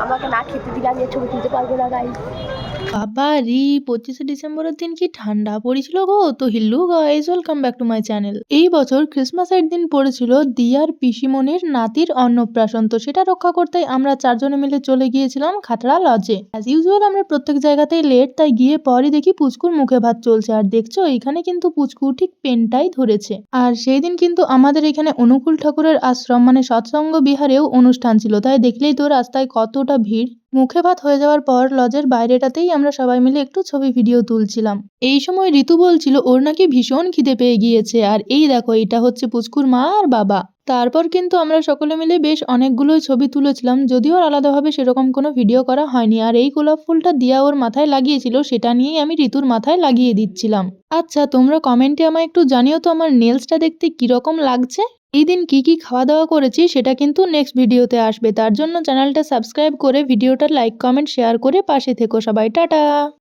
আমাকে না খেতে দিলে আমি আর ছবি তুলতে পারবো না গাইস। বাবারে! 25শে ডিসেম্বরের দিন কি ঠান্ডা পড়েছিল গো! তো hello guys, welcome back to my channel. এই বছর ক্রিসমাসের দিন পড়েছিল দিয়ার পিসিমণির নাতির অন্নপ্রাশন। তো সেটা রক্ষা করতেই আমরা 4 জনে মিলে চলে গিয়েছিলাম খাতড়া লজে। অ্যাজ ইউজুয়াল আমরা প্রত্যেক জায়গাতেই লেট, তাই গিয়ে পরই দেখি পুচকুর মুখে ভাত চলছে। আর দেখছো এখানে কিন্তু পুচকু ঠিক পেনটাই ধরেছে। আর সেই দিন কিন্তু আমাদের এখানে অনুকূল ঠাকুরের আশ্রম মানে সৎসঙ্গ বিহারেও অনুষ্ঠান ছিল, তাই দেখলেই তো রাস্তায় কতটা ভিড়। মুখে ভাত হয়ে যাওয়ার পর লজের বাইরেটাতেই আমরা সবাই মিলে একটু ছবি ভিডিও তুলছিলাম। এই সময় ঋতু বলছিল ওর নাকি ভীষণ খিদে পেয়ে গিয়েছে। আর এই দেখো, এটা হচ্ছে পুচকুর মা আর বাবা। তারপর কিন্তু আমরা সকলে মিলে বেশ অনেকগুলোই ছবি তুলেছিলাম, যদিও আলাদাভাবে সেরকম কোনো ভিডিও করা হয়নি। আর এই গোলাপ ফুলটা দিয়া ওর মাথায় লাগিয়েছিল, সেটা নিয়েই আমি ঋতুর মাথায় লাগিয়ে দিচ্ছিলাম। আচ্ছা, তোমরা কমেন্টে আমায় একটু জানিও তো আমার নেলসটা দেখতে কিরকম লাগছে। এই দিন কি কি খাওয়া দাওয়া করেছি সেটা কিন্তু নেক্সট ভিডিওতে আসবে, তার জন্য চ্যানেলটা সাবস্ক্রাইব করে ভিডিওটা লাইক কমেন্ট শেয়ার করে পাশে থেকো সবাই। টাটা।